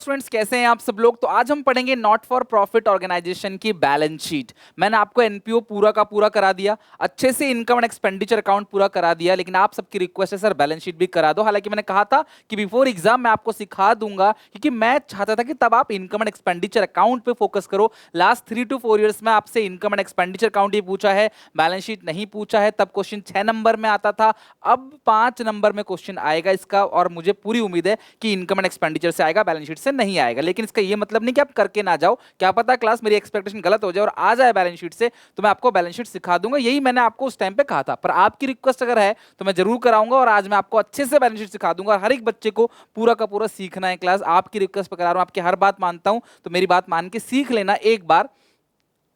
Students कैसे हैं आप सब लोग। तो आज हम पढ़ेंगे नॉट फॉर प्रॉफिट ऑर्गेनाइजेशन की बैलेंस शीट। मैंने आपको एनपीओ पूरा का पूरा करा दिया, अच्छे से इनकम एंड एक्सपेंडिचर अकाउंट पूरा करा दिया, लेकिन आप सबकी रिक्वेस्ट है सर बैलेंस शीट भी करा दो। हालांकि मैंने कहा था कि बिफोर एग्जाम मैं आपको सिखा दूंगा, क्योंकि मैं चाहता था कि तब आप इनकम एंड एक्सपेंडिचर अकाउंट पे फोकस करो। लास्ट 3 to 4 ईयर्स में आपसे इनकम एंड एक्सपेंडिचर अकाउंट ही पूछा है, बैलेंस शीट नहीं पूछा है। तब क्वेश्चन 6 नंबर में आता था, अब 5 नंबर में क्वेश्चन आएगा इसका, और मुझे पूरी उम्मीद है कि इनकम एंड एक्सपेंडिचर से आएगा, बैलेंस शीट से नहीं आएगा। लेकिन इसका ये मतलब नहीं कि आप करके ना जाओ, क्या पता क्लास मेरी एक्सपेक्टेशन गलत हो जाए और आ जाए बैलेंस शीट से, तो मैं आपको बैलेंस शीट सिखा दूंगा। यही मैंने आपको उस टाइम पे कहा था, पर आपकी रिक्वेस्ट अगर है तो मैं जरूर कराऊंगा, और आज मैं आपको अच्छे से बैलेंस शीट सिखा दूंगा। और हर एक बच्चे को पूरा का पूरा सीखना है क्लास, आपकी रिक्वेस्ट पर करा रहा हूं, आपकी हर बात मानता हूं, तो मेरी बात मान के सीख लेना एक बार।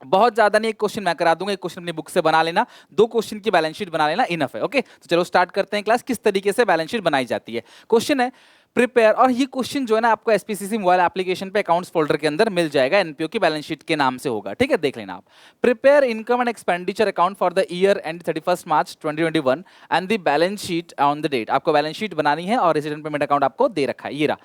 बहुत ज्यादा नहीं, एक क्वेश्चन मैं करा दूंगा, एक क्वेश्चन अपनी बुक से बना लेना, 2 क्वेश्चन की बैलेंस शीट बना लेना, इनफ है। ओके, तो चलो स्टार्ट करते हैं क्लास, किस तरीके से बैलेंस शीट बनाई जाती है। क्वेश्चन है प्रिपेयर, और ये क्वेश्चन जो है ना आपको एसपीसीसी मोबाइल एप्लीकेशन पे अकाउंट्स फोल्डर के अंदर मिल जाएगा, एनपीओ की बैलेंस शीट के नाम से होगा। ठीक है, देख लेना आप। Prepare income and expenditure account for the year end 31 March 2021 and the balance sheet on the date. आपको बैलेंस शीट बनानी है और रेजिडेंट पेमेंट अकाउंट आपको दे रखा है, ये रहा।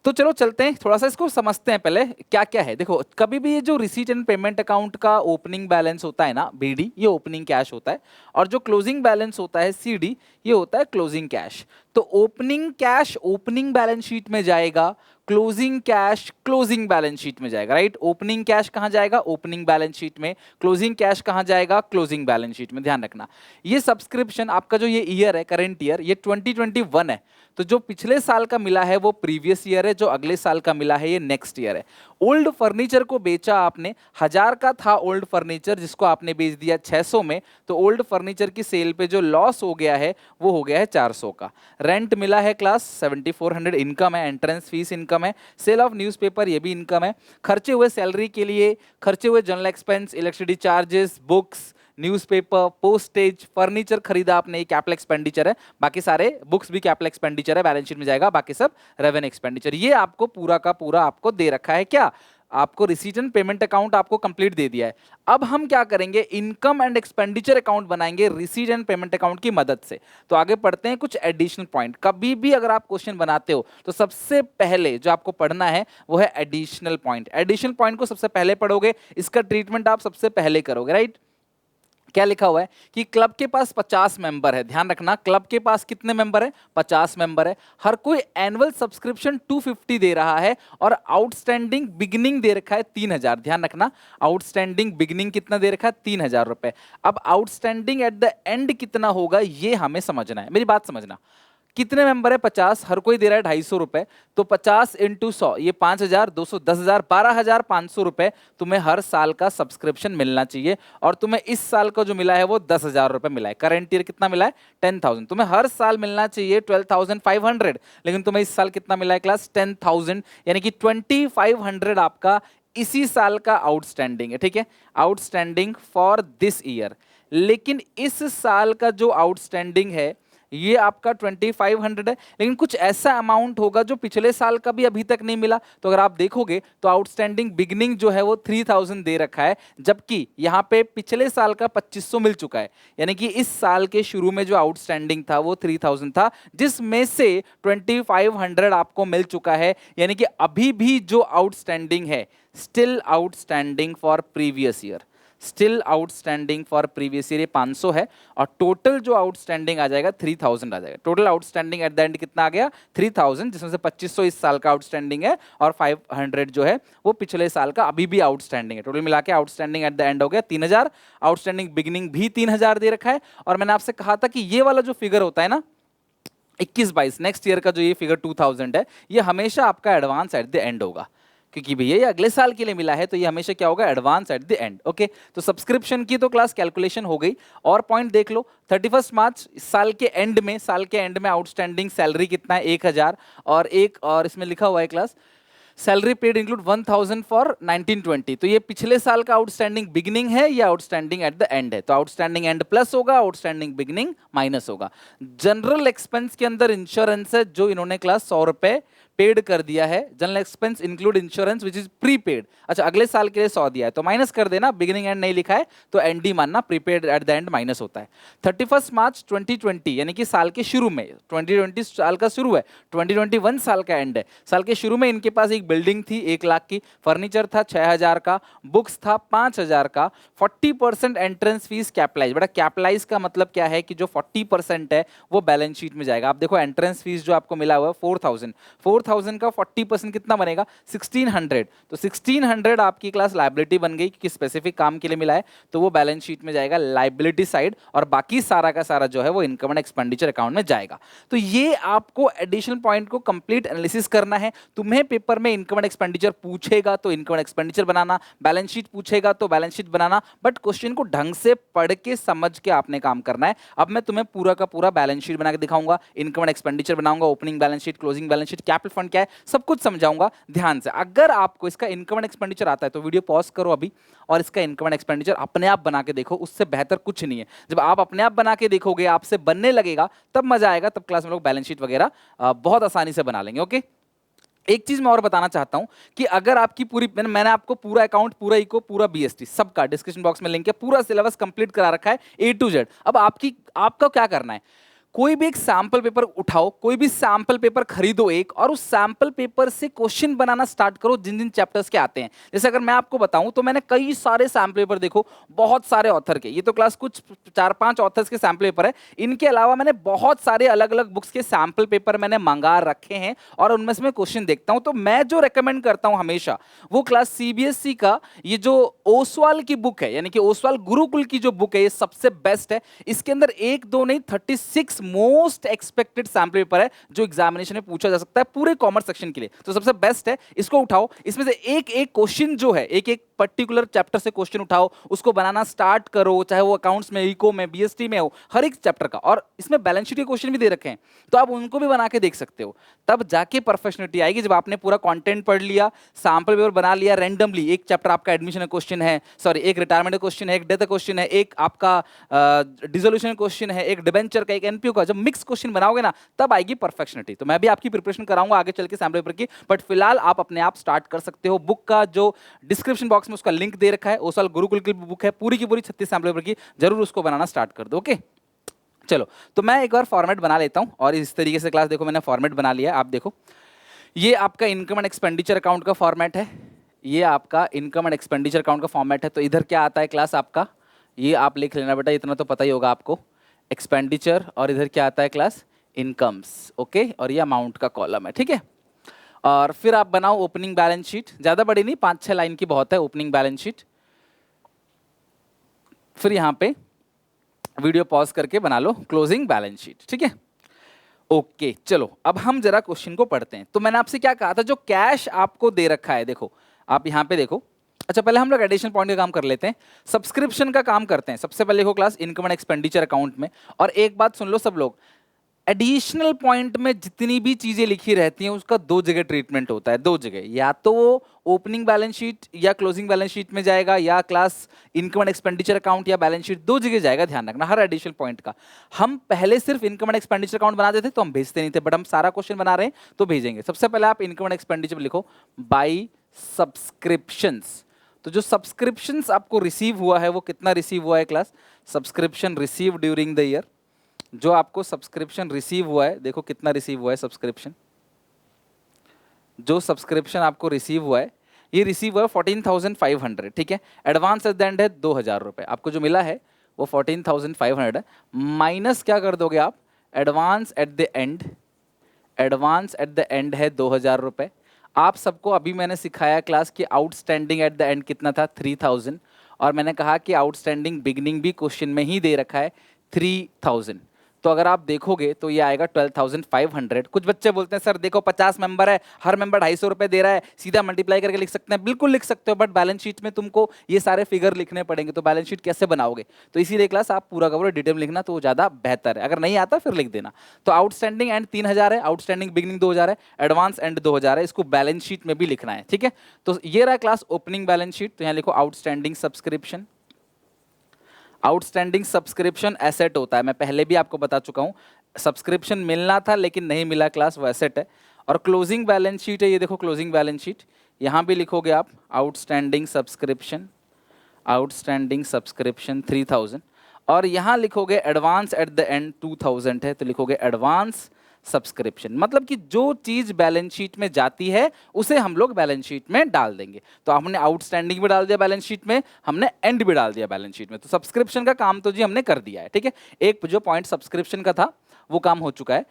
तो चलो चलते हैं, थोड़ा सा इसको समझते हैं पहले क्या क्या है। देखो, कभी भी ये जो रिसीट एंड पेमेंट अकाउंट का ओपनिंग बैलेंस होता है ना, बीडी, ये ओपनिंग कैश होता है, और जो क्लोजिंग बैलेंस होता है सीडी, ये होता है क्लोजिंग कैश। तो opening cash opening balance sheet में जाएगा, closing cash closing balance sheet में जाएगा। राइट, ओपनिंग कैश कहां जाएगा? ओपनिंग बैलेंस शीट में। क्लोजिंग कैश कहां जाएगा? क्लोजिंग बैलेंस शीट में। ध्यान रखना, ये सब्सक्रिप्शन आपका जो ये ईयर है, करंट ईयर, ये 2021 है, तो जो पिछले साल का मिला है वो प्रीवियस ईयर है, जो अगले साल का मिला है ये नेक्स्ट ईयर है। ओल्ड फर्नीचर को बेचा आपने, 1000 का था ओल्ड फर्नीचर, जिसको आपने बेच दिया 600 में, तो ओल्ड फर्नीचर की सेल पे जो लॉस हो गया है वो हो गया है 400 का। रेंट मिला है क्लास 7400, इनकम है, एंट्रेंस फीस इनकम है, सेल ऑफ न्यूज़पेपर ये भी इनकम है, खर्चे हुए सैलरी के लिए, खर्चे हुए general expense, electricity charges, books, newspaper, postage, furniture खरीदा आपने, ये कैपिटल एक्सपेंडिचर है। बाकी सारे बुक्स भी कैपिटल एक्सपेंडिचर है, बैलेंस शीट में जाएगा, बाकी सब रेवेन्यू एक्सपेंडिचर। ये आपको पूरा का पूरा आपको दे रखा है। क्या आपको रिसीट एंड पेमेंट अकाउंट आपको कंप्लीट दे दिया है। अब हम क्या करेंगे? इनकम एंड एक्सपेंडिचर अकाउंट बनाएंगे रिसीट एंड पेमेंट अकाउंट की मदद से। तो आगे पढ़ते हैं कुछ एडिशनल पॉइंट। कभी भी अगर आप क्वेश्चन बनाते हो तो सबसे पहले जो आपको पढ़ना है वो है एडिशनल पॉइंट। एडिशनल पॉइंट को सबसे पहले पढ़ोगे, इसका ट्रीटमेंट आप सबसे पहले करोगे। राइट, क्या लिखा हुआ है कि क्लब के पास 50 मेंबर है। ध्यान रखना, क्लब के पास कितने मेंबर है? 50 मेंबर है। हर कोई एनुअल सब्सक्रिप्शन 250 दे रहा है, और आउटस्टैंडिंग बिगिनिंग दे रखा है 3000। ध्यान रखना, आउटस्टैंडिंग बिगिनिंग कितना दे रखा है? 3000 रुपए। अब आउटस्टैंडिंग एट द एंड कितना होगा ये हमें समझना है। मेरी बात समझना, कितने मेंबर है? 50, हर कोई दे रहा है 250 रुपए, तो 50 इंटू 100, ये 5000, 200, 10,000, 12,500 रुपए तुम्हें हर साल का सब्सक्रिप्शन मिलना चाहिए। और तुम्हें इस साल का जो मिला है वो 10,000 रुपए मिला है। करंट ईयर कितना मिला है? 10,000। तुम्हें हर साल मिलना चाहिए 12,500, लेकिन तुम्हें इस साल कितना मिला है क्लास? 10,000, यानी कि 2,500 आपका इसी साल का आउटस्टैंडिंग है। ठीक है, आउटस्टैंडिंग फॉर दिस ईयर। लेकिन इस साल का जो आउटस्टैंडिंग है ये आपका 2,500 है, लेकिन कुछ ऐसा अमाउंट होगा जो पिछले साल का भी अभी तक नहीं मिला। तो अगर आप देखोगे तो आउटस्टैंडिंग बिगनिंग जो है वो 3,000 दे रखा है, जबकि यहाँ पे पिछले साल का 2,500 मिल चुका है। यानी कि इस साल के शुरू में जो आउटस्टैंडिंग था वो 3,000 था, जिसमें से 2,500 आपको मिल चुका है। यानी कि अभी भी जो आउटस्टैंडिंग है, still outstanding for previous year, still outstanding for previous year 500 है, और टोटल जो आउटस्टैंडिंग आ जाएगा 3,000 आ जाएगा। Total outstanding at the and कितना आ गया? 3,000, जिसमें से 2,500 इस साल का आउटस्टैंडिंग है, और 500 जो है वो पिछले साल का अभी भी आउटस्टैंडिंग है। टोटल मिला के आउटस्टैंडिंग एट द एंड हो गया 3,000। आउटस्टैंडिंग बिगिनिंग भी 3,000 दे रखा है। और मैंने आपसे कहा था कि ये वाला जो फिगर होता है ना 21-22 नेक्स्ट ईयर का, जो ये फिगर 2,000 है, ये हमेशा आपका एडवांस एट द एंड होगा, क्योंकि भैया ये अगले साल के लिए मिला है, तो ये हमेशा क्या होगा? Advance at the and. Okay, तो सब्सक्रिप्शन की तो क्लास कैलकुलेशन हो गई। और पॉइंट देख लो, 31 मार्च साल के एंड में आउटस्टैंडिंग सैलरी कितना है? 1,000। और इसमें लिखा हुआ है class salary paid include 1,000 for 1920। तो ये पिछले साल का आउटस्टैंडिंग बिगिनिंग है या आउटस्टैंडिंग एट द एंड है? तो आउटस्टैंडिंग एंड प्लस होगा, आउटस्टैंडिंग बिगिनिंग माइनस होगा। जनरल एक्सपेंस के अंदर इंश्योरेंस है, जो इन्होंने क्लास 100 रुपए पेड कर दिया है, general expense include insurance which is prepaid, अच्छा अगले साल के लिए 100 दिया है तो माइनस कर देना, बिगिनिंग एंड नहीं लिखा है तो एनडी मानना, prepaid eight the and minus होता है। 31 मार्च 2020 यानी कि साल के शुरू में, 2020 साल का शुरू है, 2021 साल का एंड है, साल के शुरू में इनके पास एक बिल्डिंग थी 1 लाख की, फर्नीचर था 6000 का, बुक्स था 5000 का, 40% एंट्रेंस फीस कैपिटलाइज, बड़ा कैपिटलाइज का मतलब क्या है कि जो 40% है वो बैलेंस शीट में जाएगा। आप देखो एंट्रेंस फीस जो आपको मिला हुआ है 4000 का 40% कितना बनेगा 1600, तो 1600 आपकी क्लास लाइबिलिटी बन गई कि स्पेसिफिक काम के लिए मिला है तो वो बैलेंस शीट में जाएगा लाइबिलिटी साइड, और बाकी सारा का सारा जो है वो इनकम एंड एक्सपेंडिचर अकाउंट में जाएगा। तो ये आपको एडिशनल पॉइंट को कंप्लीट एनालिसिस करना है। तुम्हें पेपर में इनकम एंड एक्सपेंडिचर पूछेगा तो income and expenditure banana, balance sheet पूछेगा तो balance sheet banana, but question को ढंग से पढ़ के समझ के आपने काम करना है। अब मैं तुम्हें पूरा का पूरा बैलेंस शीट बना के दिखाऊंगा, इनकम एंड एक्सपेंडिचर बनाऊंगा, opening balance sheet, closing balance sheet, capital fund क्या है, सब कुछ समझाऊंगा ध्यान से। अगर आपको इसका इनकम एंड एक्सपेंडिचर आता है तो वीडियो पॉज करो अभी और इसका इनकम एंड एक्सपेंडिचर अपने आप बना के देखो, उससे बेहतर कुछ नहीं है। जब आप अपने आप बना के देखोगे, आपसे बनने लगेगा, तब मजा आएगा, तब क्लास में लोग बैलेंस शीट वगैरह बहुत आसानी से बना लेंगे। ओके, एक चीज मैं और बताना चाहता हूं कि अगर आपकी पूरी मैंने आपको पूरा अकाउंट, पूरा इको, पूरा बीएसटी सबका डिस्क्रिप्शन बॉक्स में लिंक है, पूरा सिलेबस कंप्लीट करा रखा है ए टू जेड। अब आपका क्या करना है, कोई भी एक सैंपल पेपर उठाओ, कोई भी सैंपल पेपर खरीदो एक, और उस सैंपल पेपर से क्वेश्चन बनाना स्टार्ट करो जिन जिन चैप्टर्स के आते हैं। जैसे अगर मैं आपको बताऊं तो मैंने कई सारे सैंपल पेपर, देखो बहुत सारे ऑथर के, ये तो क्लास कुछ 4-5 ऑथर्स के सैंपल पेपर है, इनके अलावा मैंने बहुत सारे अलग अलग बुक्स के सैंपल पेपर मैंने मंगा रखे हैं और उनमें से मैं क्वेश्चन देखता हूं। तो मैं जो रेकमेंड करता हूं हमेशा वो क्लास सीबीएसई का ये जो ओसवाल की बुक है, यानी कि ओसवाल गुरुकुल की जो बुक है, ये सबसे बेस्ट है। इसके अंदर 1-2 नहीं 36 मोस्ट एक्सपेक्टेड सैंपल पेपर है जो एग्जामिनेशन में पूछा जा सकता है पूरे कॉमर्स सेक्शन के लिए, तो सबसे बेस्ट है, इसको उठाओ। इसमें से एक एक क्वेश्चन जो है, एक एक पर्टिकुलर चैप्टर से क्वेश्चन उठाओ, उसको बनाना स्टार्ट करो, चाहे वो अकाउंट्स में, इको में, बीएसटी में हो, हर एक चैप्टर का। और इसमें बैलेंस शीट के क्वेश्चन भी दे रखे हैं तो आप उनको भी बना के देख सकते हो। तब जाके परफेक्शनिटी आएगी जब आपने पूरा कंटेंट पढ़ लिया, सैंपल पेपर बना लिया, रैंडमली एक चैप्टर आपका एडमिशन क्वेश्चन है, सॉरी एक रिटायरमेंट क्वेश्चन है, एक डेथ क्वेश्चन है, एक आपका डिसोल्यूशन क्वेश्चन है, एक डिबेंचर का, एक एनपीओ का, जब मिक्स क्वेश्चन बनाओगे ना तब आएगी परफेक्शनिटी। तो मैं भी आपकी प्रिपरेशन कराऊंगा आगे चल के सैंपल पेपर की, बट फिलहाल आप अपने आप स्टार्ट कर सकते हो। बुक का जो डिस्क्रिप्शन बॉक्स में उसका लिंक दे रखा है, ओसवाल गुरुकुल की बुक है पूरी की पूरी 36 सैंपल पेपर की, जरूर उसको बनाना स्टार्ट कर दो। ओके चलो, तो मैं एक बार फॉर्मेट बना लेता हूं और इस तरीके से क्लास देखो मैंने फॉर्मेट बना लिया। आप देखो ये आपका इनकम एंड एक्सपेंडिचर अकाउंट का फॉर्मेट है, ये आपका इनकम एंड एक्सपेंडिचर अकाउंट का फॉर्मेट है। तो इधर क्या आता है क्लास आपका, ये आप लिख लेना बेटा, इतना तो पता ही होगा आपको, एक्सपेंडिचर, और इधर क्या आता है क्लास इनकम्स। ओके, और ये अमाउंट का कॉलम है, ठीक है। और फिर आप बनाओ ओपनिंग बैलेंस शीट, ज्यादा बड़ी नहीं, 5-6 लाइन की बहुत है ओपनिंग बैलेंस शीट। फिर यहां पे वीडियो पॉज करके बना लो क्लोजिंग बैलेंस शीट, ठीक है। ओके चलो, अब हम जरा क्वेश्चन को पढ़ते हैं। तो मैंने आपसे क्या कहा था, जो कैश आपको दे रखा है, देखो आप यहां पे देखो। अच्छा पहले हम लोग एडिशनल पॉइंट का काम कर लेते हैं, सब्सक्रिप्शन का काम करते हैं। सबसे पहले देखो class income and expenditure account में, और एक बात सुन लो सब लोग, एडिशनल पॉइंट में जितनी भी चीजें लिखी रहती हैं उसका 2 जगह ट्रीटमेंट होता है, 2 जगह, या तो वो ओपनिंग बैलेंस शीट या क्लोजिंग बैलेंस शीट में जाएगा, या class income and expenditure account या बैलेंस शीट, 2 जगह जाएगा, ध्यान रखना हर एडिशनल पॉइंट का। हम पहले सिर्फ इनकम एंड एक्सपेंडिचर अकाउंट बनाते थे तो हम भेजते नहीं थे, बट हम सारा क्वेश्चन बना रहे हैं तो भेजेंगे। सबसे पहले आप इनकम एंड एक्सपेंडिचर लिखो बाई सब्सक्रिप्शंस। तो जो सब्सक्रिप्शंस आपको रिसीव हुआ है वो कितना रिसीव हुआ है class, subscription receive during the year, जो आपको सब्सक्रिप्शन रिसीव हुआ है, देखो कितना रिसीव हुआ है सब्सक्रिप्शन, जो सब्सक्रिप्शन आपको रिसीव हुआ है ये रिसीव हुआ है 14,500, ठीक है। एडवांस एट द एंड है 2,000 रुपए, आपको जो मिला है वो 14,500 है, माइनस क्या कर दोगे आप, advance at the and, advance at the and है 2,000 रुपए। आप सबको अभी मैंने सिखाया क्लास की आउटस्टैंडिंग एट द एंड कितना था, 3,000, और मैंने कहा कि आउटस्टैंडिंग बिगनिंग भी क्वेश्चन में ही दे रखा है 3,000। तो अगर आप देखोगे तो ये आएगा 12,500। कुछ बच्चे बोलते हैं सर देखो 50 मेंबर है, हर मेंबर 250 रुपए दे रहा है, सीधा मल्टीप्लाई करके लिख सकते हैं, बिल्कुल लिख सकते हो, बट बैलेंस शीट में तुमको ये सारे फिगर लिखने पड़ेंगे, तो बैलेंस शीट कैसे बनाओगे, तो इसीलिए क्लास आप पूरा का पूरा डिटेल में लिखना तो वो ज़्यादा बेहतर है, अगर नहीं आता फिर लिख देना। तो आउटस्टैंडिंग एंड 3,000 है, आउटस्टैंडिंग बिगनिंग 2,000 है, एडवांस एंड 2,000 है, इसको बैलेंस शीट में भी लिखना है, ठीक है। तो ये रहा क्लास ओपनिंग बैलेंस शीट, तो यहाँ लिखो outstanding subscription. Outstanding subscription asset होता है, मैं पहले भी आपको बता चुका हूं, सब्सक्रिप्शन मिलना था लेकिन नहीं मिला क्लास, वो एसेट है। और क्लोजिंग बैलेंस शीट है, ये देखो क्लोजिंग बैलेंस शीट, यहाँ भी लिखोगे आप आउटस्टैंडिंग सब्सक्रिप्शन, आउटस्टैंडिंग सब्सक्रिप्शन 3000, और यहाँ लिखोगे एडवांस एट द एंड 2000 है, तो लिखोगे एडवांस सब्सक्रिप्शन। मतलब कि जो चीज बैलेंस शीट में जाती है उसे हम लोग बैलेंस शीट में डाल देंगे। तो हमने आउटस्टैंडिंग भी डाल दिया बैलेंस शीट में, हमने एंड भी डाल दिया बैलेंस शीट में, तो सब्सक्रिप्शन का काम तो जी हमने कर दिया है। ठीक है, एक जो पॉइंट सब्सक्रिप्शन का था वो काम हो चुका है।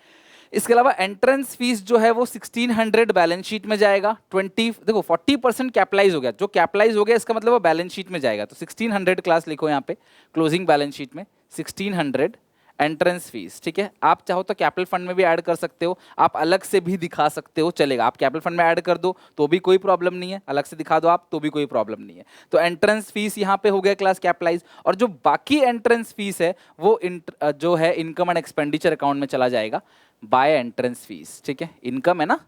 इसके अलावा एंट्रेंस फीस जो है वो 1600 बैलेंस शीट में जाएगा। 20 देखो 40% कैपिटलाइज हो गया, जो कैपिटलाइज हो गया इसका मतलब वो बैलेंस शीट में जाएगा, तो 1600 क्लास लिखो यहाँ पे क्लोजिंग बैलेंस शीट में 1600 एंट्रेंस फीस। ठीक है, आप चाहो तो कैपिटल फंड में भी ऐड कर सकते हो, आप अलग से भी दिखा सकते हो, चलेगा। आप कैपिटल फंड में ऐड कर दो तो भी कोई प्रॉब्लम नहीं है, अलग से दिखा दो आप तो भी कोई प्रॉब्लम नहीं है। तो एंट्रेंस फीस यहाँ पे हो गया क्लास कैपिटलाइज, और जो बाकी एंट्रेंस फीस है वो जो है इनकम एंड एक्सपेंडिचर अकाउंट में चला जाएगा बाय एंट्रेंस फीस। ठीक है, इनकम है ना,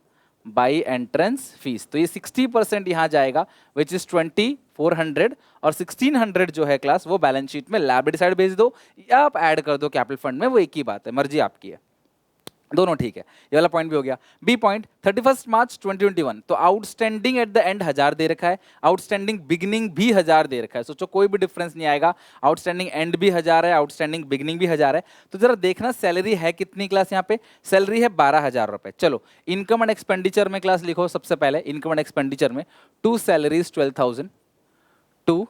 बाई एंट्रेंस फीस, तो ये 60% यहाँ जाएगा विच इज 2400, और 1600 जो है क्लास वो बैलेंस शीट में लायबिलिटी साइड भेज दो या आप ऐड कर दो कैपिटल फंड में, वो एक ही बात है, मर्जी आपकी है, दोनों ठीक है। ये वाला पॉइंट भी हो गया। बी पॉइंट 31 मार्च 2021, तो आउटस्टैंडिंग एट द एंड 1000 दे रखा है, आउटस्टैंडिंग बिगिनिंग भी 1000 दे रखा है, सोचो कोई भी डिफरेंस नहीं आएगा, आउटस्टैंडिंग एंड भी 1000 है, आउटस्टैंडिंग बिगिनिंग भी 1000 है। तो जरा देखना सैलरी है कितनी क्लास, यहाँ पे सैलरी है 12,000 रुपए। चलो इनकम एंड एक्सपेंडिचर में क्लास लिखो, सबसे पहले इनकम एंड एक्सपेंडिचर में to salaries 12,000, to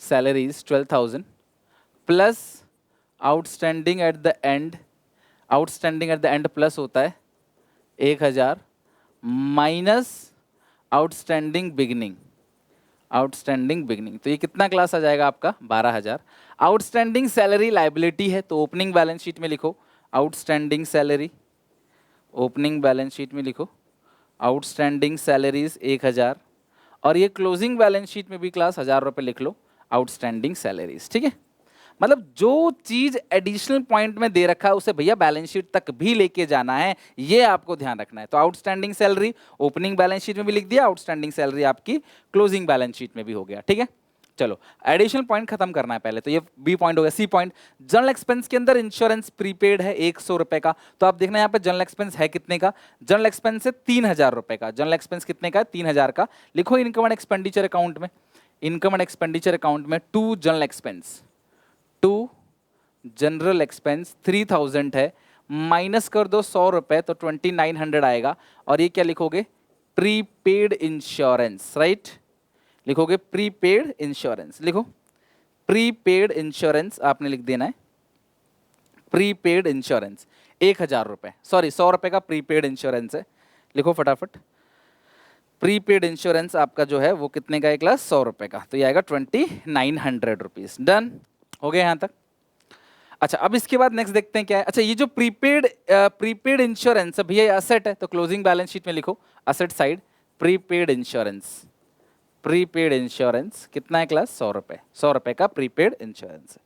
salaries 12,000 plus outstanding at the end, outstanding at the end plus होता है 1000 minus outstanding beginning, outstanding beginning, तो ये कितना क्लास आ जाएगा आपका 12,000। आउटस्टैंडिंग सैलरी लाइबिलिटी है, तो ओपनिंग बैलेंस शीट में लिखो outstanding salary, opening balance sheet में लिखो आउटस्टैंडिंग सैलरीज 1000, और ये क्लोजिंग बैलेंस शीट में भी क्लास 1000 रुपये लिख लो आउटस्टैंडिंग सैलरीज। ठीक है, मतलब जो चीज एडिशनल पॉइंट में दे रखा है उसे भैया बैलेंस शीट तक भी लेके जाना है, ये आपको ध्यान रखना है। तो outstanding salary opening balance sheet में भी लिख दिया, आउटस्टैंडिंग सैलरी आपकी क्लोजिंग बैलेंस शीट में भी हो गया। ठीक है, चलो एडिशनल पॉइंट खत्म करना है पहले, तो ये बी पॉइंट हो गया। सी पॉइंट, जनरल एक्सपेंस के अंदर इंश्योरेंस प्रीपेड है 100 रुपए का, तो आप देखना यहाँ पे जनरल एक्सपेंस है कितने का, जनरल एक्सपेंस है 3000 रुपए का, जनरल एक्सपेंस कितने का है 3000 का, लिखो इनकम एंड एक्सपेंडिचर अकाउंट में, इनकम एंड एक्सपेंडिचर अकाउंट में to general expense, to general expense 3000 है, माइनस कर दो 100 रुपए तो 2900 आएगा, और ये क्या लिखोगे प्रीपेड इंश्योरेंस, राइट, लिखोगे प्रीपेड इंश्योरेंस, लिखो प्रीपेड इंश्योरेंस आपने लिख देना है, प्रीपेड इंश्योरेंस 1000 रुपए, सॉरी 100 रुपए का प्रीपेड इंश्योरेंस है, लिखो फटाफट, प्रीपेड इंश्योरेंस आपका जो है वो कितने का है क्लास 100 रुपए का, तो ये आएगा 2900 रुपीज। डन हो गया यहाँ तक। अच्छा अब इसके बाद नेक्स्ट देखते हैं क्या है। अच्छा ये जो प्रीपेड इंश्योरेंस है भैया ये असेट है, तो क्लोजिंग बैलेंस शीट में लिखो asset side prepaid insurance, prepaid insurance कितना है क्लास 100 रुपए, 100 रुपए का प्रीपेड इंश्योरेंस है।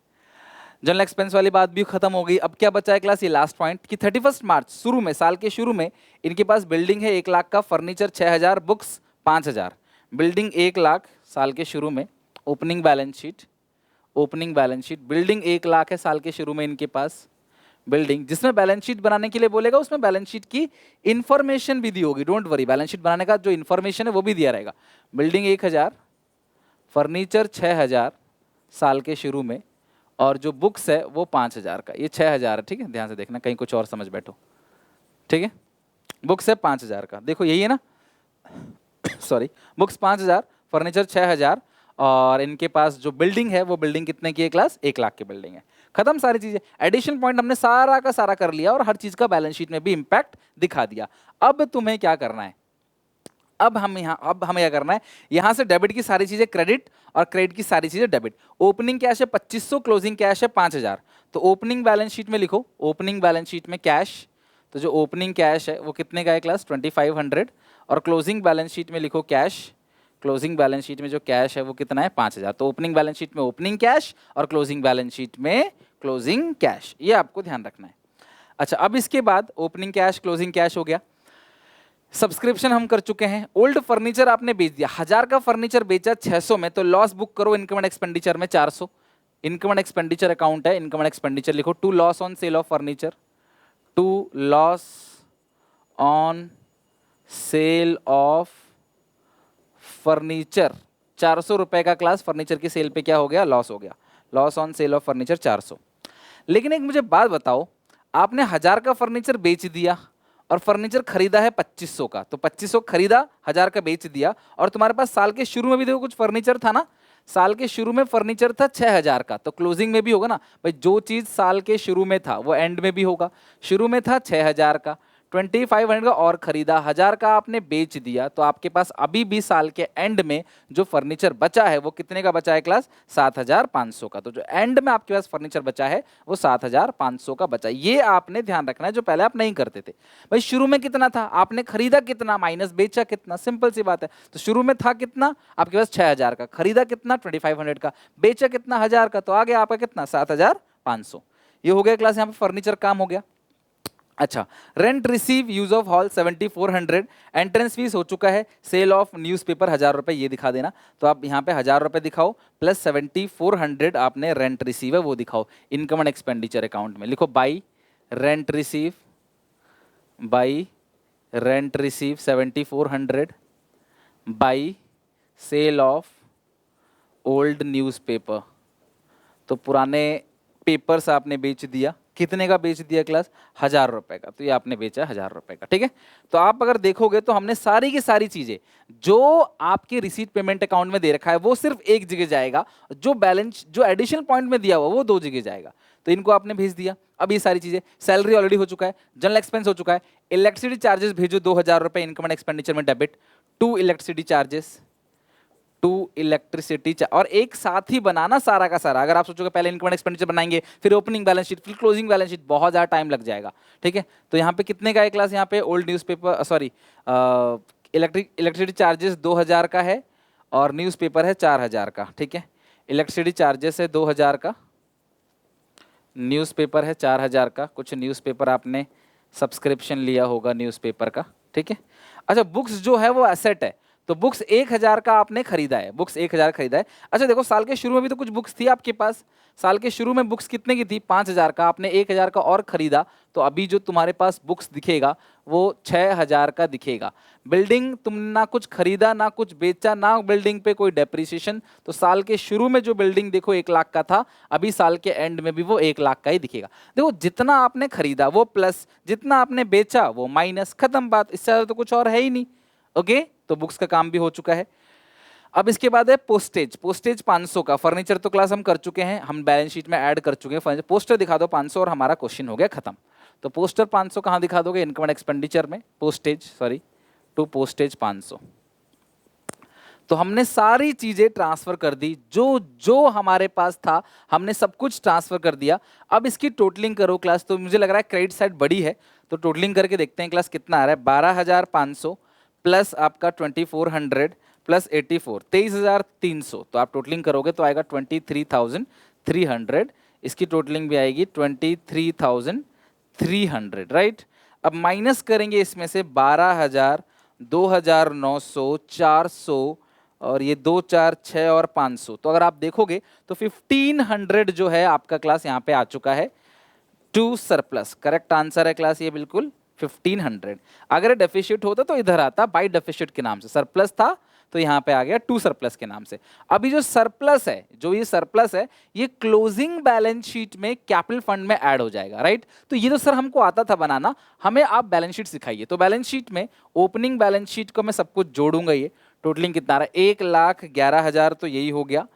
जनरल एक्सपेंस वाली बात भी खत्म हो गई। अब क्या बचा है क्लास, ये लास्ट पॉइंट कि 31 मार्च शुरू में, साल के शुरू में इनके पास बिल्डिंग है 1 लाख का, फर्नीचर 6000, बुक्स 5000, बिल्डिंग 1 लाख साल के शुरू में, opening balance sheet, opening balance sheet building 1 lakh है साल के शुरू में इनके पास, बिल्डिंग जिसमें बैलेंस शीट बनाने के लिए बोलेगा उसमें बैलेंस शीट की इंफॉर्मेशन भी दी होगी, डोंट वरी, बैलेंस शीट बनाने का जो इंफॉर्मेशन है वो भी दिया रहेगा। बिल्डिंग 1000, फर्नीचर 6000 साल के शुरू में, और जो बुक्स है वो 5000 का, ये 6000 है, ठीक है, ध्यान से देखना कहीं कुछ और समझ बैठो, ठीक है, बुक्स है 5000 का, देखो यही है ना सॉरी, बुक्स 5000, फर्नीचर 6000, और इनके पास जो बिल्डिंग है वो बिल्डिंग कितने की है क्लास 1 लाख की बिल्डिंग है। खत्म सारी चीजें, एडिशन पॉइंट हमने सारा का सारा कर लिया और हर चीज का बैलेंस शीट में भी इंपैक्ट दिखा दिया। अब तुम्हें क्या करना है, अब हमें क्या करना है, यहां से डेबिट की सारी चीजें क्रेडिट और क्रेडिट की सारी चीजें डेबिट। ओपनिंग कैश है 2500, क्लोजिंग कैश है 5000, तो ओपनिंग बैलेंस शीट में लिखो, ओपनिंग बैलेंस शीट में कैश, तो जो ओपनिंग कैश है वो कितने का है क्लास 2500, और क्लोजिंग बैलेंस शीट में लिखो कैश, क्लोजिंग बैलेंस शीट में जो कैश है वो कितना है 5000, तो ओपनिंग बैलेंस शीट में ओपनिंग कैश और क्लोजिंग बैलेंस शीट में क्लोजिंग कैश, ये आपको ध्यान रखना है। अच्छा अब इसके बाद ओपनिंग कैश क्लोजिंग कैश हो गया, सब्सक्रिप्शन हम कर चुके हैं, ओल्ड फर्नीचर आपने बेच दिया, 1000 का फर्नीचर बेचा 600 में, तो लॉस बुक करो इनकम एंड एक्सपेंडिचर में 400, इनकम एंड एक्सपेंडिचर अकाउंट है, इनकम एंड एक्सपेंडिचर लिखो, to loss on sale of furniture, to loss on sale of furniture 400 रुपए का क्लास, फर्नीचर की सेल पे क्या हो गया, लॉस हो गया, loss on sale of furniture 400। लेकिन एक मुझे बात बताओ, आपने 1000 का फर्नीचर बेच दिया और फर्नीचर खरीदा है 2500 का, तो 2500 खरीदा, 1000 का बेच दिया, और तुम्हारे पास साल के शुरू में भी देखो कुछ फर्नीचर था ना, साल के शुरू में फर्नीचर था 6000 का, तो क्लोजिंग में भी होगा ना भाई, जो चीज साल के शुरू में था वो एंड में भी होगा। शुरू में था 6000 का, 2500 का और खरीदा, 1000 का आपने बेच दिया, तो आपके पास अभी भी साल के एंड में जो फर्नीचर बचा है वो कितने का बचा है क्लास, 7500 का। तो जो एंड में आपके पास फर्नीचर बचा है वो 7500 का बचा है। ये आपने ध्यान रखना है, जो पहले आप नहीं करते थे। भाई शुरू में कितना था, आपने खरीदा कितना माइनस बेचा कितना, सिंपल सी बात है। तो शुरू में था कितना आपके पास 6000 का, खरीदा कितना 2500 का, बेचा कितना 1000 का, तो आ गया आपका कितना 7500। ये हो गया क्लास, यहाँ पे फर्नीचर काम हो गया। अच्छा, rent receive use of hall 7400, entrance fees हो चुका है, सेल ऑफ न्यूज़पेपर 1000 रुपए, ये दिखा देना। तो आप यहाँ पे 1000 रुपए दिखाओ प्लस 7400 आपने रेंट रिसीव है वो दिखाओ, इनकम एंड एक्सपेंडिचर अकाउंट में लिखो by rent receive, by rent receive 7400 by sale of old newspaper. तो पुराने पेपर्स आपने बेच दिया, कितने का बेच दिया क्लास, 1000 रुपए का, तो ये आपने बेचा 1000 रुपए का, ठीक है। तो आप अगर देखोगे तो हमने सारी की सारी चीजें जो आपके रिसीट पेमेंट अकाउंट में दे रखा है वो सिर्फ एक जगह जाएगा, जो बैलेंस जो एडिशनल पॉइंट में दिया हुआ वो दो जगह जाएगा। तो इनको आपने भेज दिया। अब ये सारी चीजें, सैलरी ऑलरेडी हो चुका है, जनरल एक्सपेंस हो चुका है, इलेक्ट्रिसिटी चार्जेस भेजो 2000 रुपए इनकम एंड एक्सपेंडिचर में debit, to electricity charges, to electricity, और एक साथ ही बनाना सारा का सारा। अगर आप सोचोगे पहले इनकम एंड एक्सपेंडिचर बनाएंगे फिर ओपनिंग बैलेंस शीट फिर क्लोजिंग बैलेंस शीट, बहुत ज़्यादा टाइम लग जाएगा, ठीक है। तो यहाँ पे कितने का है क्लास, यहाँ पे old newspaper sorry electricity charges 2000 का है और न्यूज़पेपर है 4000 का, ठीक है। इलेक्ट्रिसिटी चार्जेस है 2000 का, न्यूज़पेपर है 4000 का, कुछ न्यूज़पेपर आपने सब्सक्रिप्शन लिया होगा न्यूज़पेपर का, ठीक है। अच्छा, बुक्स जो है वो एसेट है, तो बुक्स 1000 का आपने खरीदा है, बुक्स 1000 खरीदा है। अच्छा देखो, साल के शुरू में भी तो कुछ बुक्स थी आपके पास, साल के शुरू में बुक्स कितने की थी 5000 का, आपने 1000 का और खरीदा, तो अभी जो तुम्हारे पास बुक्स दिखेगा वो 6000 का दिखेगा। बिल्डिंग तुमने ना कुछ खरीदा ना कुछ बेचा, ना बिल्डिंग पे कोई डेप्रिसिएशन, तो साल के शुरू में जो बिल्डिंग देखो 1 लाख का था, अभी साल के एंड में भी वो 1 लाख का ही दिखेगा। देखो, जितना आपने खरीदा वो प्लस, जितना आपने बेचा वो माइनस, खत्म बात, इससे ज्यादा तो कुछ और है ही नहीं। ओके, तो बुक्स का काम भी हो चुका है। अब इसके बाद है पोस्टेज, पोस्टेज 500 का, फर्नीचर तो क्लास हम कर चुके हैं, हम बैलेंस शीट में ऐड कर चुके हैं। पोस्टर दिखा दो 500 और हमारा क्वेश्चन हो गया खत्म। तो पोस्टर 500 कहाँ दिखा दोगे, इनकम एंड एक्सपेंडिचर में, पोस्टेज सॉरी टू पोस्टेज 500। तो हमने सारी चीजें ट्रांसफर कर दी, जो जो हमारे पास था हमने सब कुछ ट्रांसफर कर दिया। अब इसकी टोटलिंग करो क्लास, तो मुझे लग रहा है क्रेडिट साइड बड़ी है, तो टोटलिंग करके देखते हैं क्लास कितना आ रहा है। 12500 प्लस आपका 2400 प्लस 84 23300, तो आप टोटलिंग करोगे तो आएगा 23300, इसकी टोटलिंग भी आएगी 23300, राइट। अब माइनस करेंगे इसमें से 12000, 2900, 400 और ये 2 4 6 और 500, तो अगर आप देखोगे तो 1500 जो है आपका क्लास यहाँ पे आ चुका है टू सरप्लस। करेक्ट आंसर है क्लास ये बिल्कुल 1500। अगर डेफिशिट होता तो इधर आता बाई डेफिशिट के नाम से, सरप्लस था तो यहाँ पे आ गया टू सरप्लस के नाम से। अभी जो सरप्लस है, जो ये सरप्लस है, ये क्लोजिंग बैलेंस शीट में कैपिटल फंड में ऐड हो जाएगा, राइट। तो ये तो सर हमको आता था बनाना, हमें आप बैलेंस शीट सिखाइए। तो बैलेंस शीट में ओपनिंग बैलेंस शीट को मैं सब कुछ जोड़ूंगा। ये टोटलिंग कितना रहा, 1,11,000 तो यही हो गया,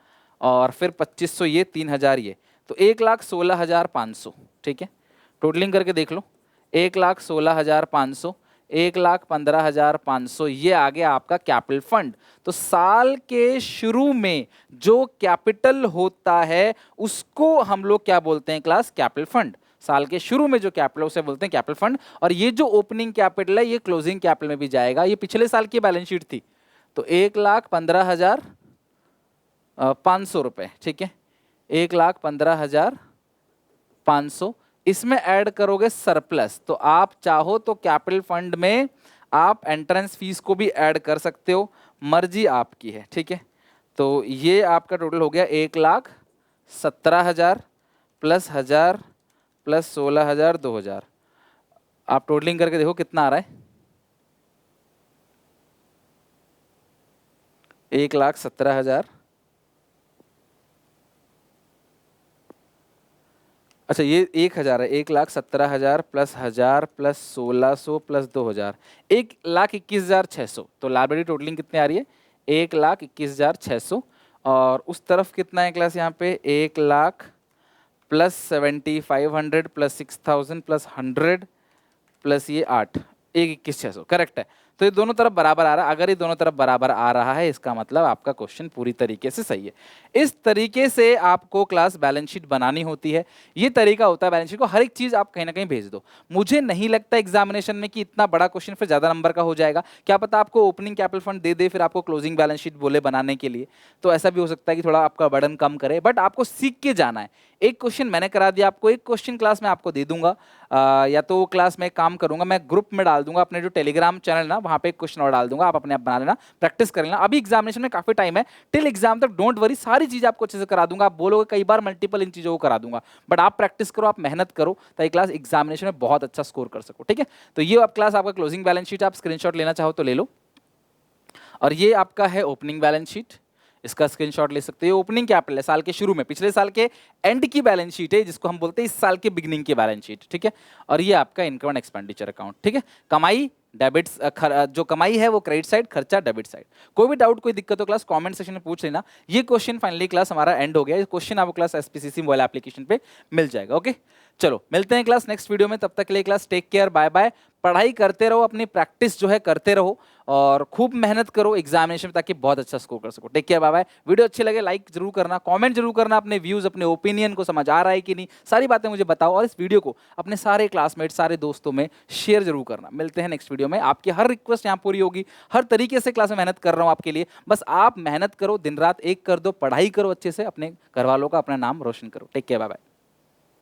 और फिर 2500 ये, 3000 ये, तो 1,16,500, ठीक है। टोटलिंग करके देख लो, 1,16,500, 1,15,500, ये आ गया आपका कैपिटल फंड। तो साल के शुरू में जो कैपिटल होता है उसको हम लोग क्या बोलते हैं क्लास, कैपिटल फंड। साल के शुरू में जो कैपिटल उसे बोलते हैं कैपिटल फंड, और ये जो ओपनिंग कैपिटल है ये क्लोजिंग कैपिटल में भी जाएगा। ये पिछले साल की बैलेंस शीट थी, तो 1,15,500 रुपए, ठीक है, 1,15,500, इसमें ऐड करोगे सरप्लस। तो आप चाहो तो कैपिटल फंड में आप एंट्रेंस फीस को भी ऐड कर सकते हो, मर्जी आपकी है, ठीक है। तो ये आपका टोटल हो गया 1,17,000 प्लस 1000 प्लस 16,000 2000। आप टोटलिंग करके देखो कितना आ रहा है, 1,17,000। अच्छा ये 1,000 है, 1,17,000 प्लस 1,000 प्लस 1,600 प्लस 2,000, 1,21,600। तो लाइबिलिटी टोटलिंग कितनी आ रही है? 1,21,600। और उस तरफ कितना है क्लास यहाँ पे? 1,00,000 प्लस 7,500 प्लस 6,000 प्लस 100 प्लस ये 8, 1,21,600 करेक्ट है। तो ये दोनों तरफ बराबर आ रहा है। अगर ये दोनों तरफ बराबर आ रहा है इसका मतलब आपका क्वेश्चन पूरी तरीके से सही है। इस तरीके से आपको क्लास बैलेंस शीट बनानी होती है। ये तरीका होता है बैलेंस शीट को, हर एक चीज आप कहीं ना कहीं भेज दो। मुझे नहीं लगता एग्जामिनेशन में कि इतना बड़ा क्वेश्चन फिर ज्यादा नंबर का हो जाएगा। क्या पता आपको ओपनिंग कैपिटल फंड दे दे फिर आपको क्लोजिंग बैलेंस शीट बोले बनाने के लिए, तो ऐसा भी हो सकता है कि थोड़ा आपका बर्डन कम करे। बट आपको सीख के जाना है। एक क्वेश्चन मैंने करा दिया आपको, एक क्वेश्चन क्लास में आपको दे दूंगा। या तो क्लास में काम करूंगा, मैं ग्रुप में डाल दूंगा अपने जो टेलीग्राम चैनल ना, वहां पे एक क्वेश्चन और डाल दूंगा, आप अपने आप बना लेना, प्रैक्टिस कर लेना। अभी एग्जामिनेशन में काफी टाइम है, टिल एग्जाम तक डोंट वरी, सारी चीज आपको अच्छे से करा दूंगा। आप बोलोगे कई बार मल्टीपल इन चीजों को करा दूंगा, बट आप प्रैक्टिस करो, आप मेहनत करो ताकि क्लास एग्जामिनेशन में बहुत अच्छा स्कोर कर सको। ठीक है, तो ये आप क्लास आपका क्लोजिंग बैलेंस शीट, आप स्क्रीनशॉट लेना चाहो तो ले लो। और ये आपका है ओपनिंग बैलेंस शीट, इसका स्क्रीनशॉट ले सकते हो। ओपनिंग कैपिटल है साल के शुरू में, पिछले साल के एंड की बैलेंस शीट है जिसको हम बोलते हैं इस साल के बिगिनिंग की बैलेंस शीट। ठीक है, और ये आपका इनकम एंड एक्सपेंडिचर अकाउंट। ठीक है, कमाई डेबिट्स, जो कमाई है वो क्रेडिट साइड, खर्चा डेबिट साइड। कोई भी डाउट कोई दिक्कत हो क्लास कमेंट सेक्शन में पूछ लेना। ये क्वेश्चन फाइनली क्लास हमारा एंड हो गया। ये क्वेश्चन आपको क्लास एसपीसीसी मोबाइल एप्लीकेशन पे मिल जाएगा। ओके, चलो मिलते हैं क्लास नेक्स्ट वीडियो में। तब तक के लिए class take care, bye bye. पढ़ाई करते रहो, अपनी प्रैक्टिस जो है करते रहो और खूब मेहनत करो एग्जामिनेशन में ताकि बहुत अच्छा स्कोर कर सको। Take care, bye bye. Video अच्छी लगे लाइक जरूर करना, कमेंट जरूर करना, अपने व्यूज अपने ओपिनियन को समझ आ रहा है कि नहीं, सारी बातें मुझे बताओ। और इस वीडियो को अपने सारे क्लासमेट सारे दोस्तों में शेयर जरूर करना। मिलते हैं नेक्स्ट वीडियो में। आपकी हर रिक्वेस्ट यहाँ पूरी होगी, हर तरीके से क्लास में मेहनत कर रहा हूँ आपके लिए। बस आप मेहनत करो, दिन रात एक कर दो, पढ़ाई करो अच्छे से, अपने घर वालों का अपना नाम रोशन करो। Take care, bye bye.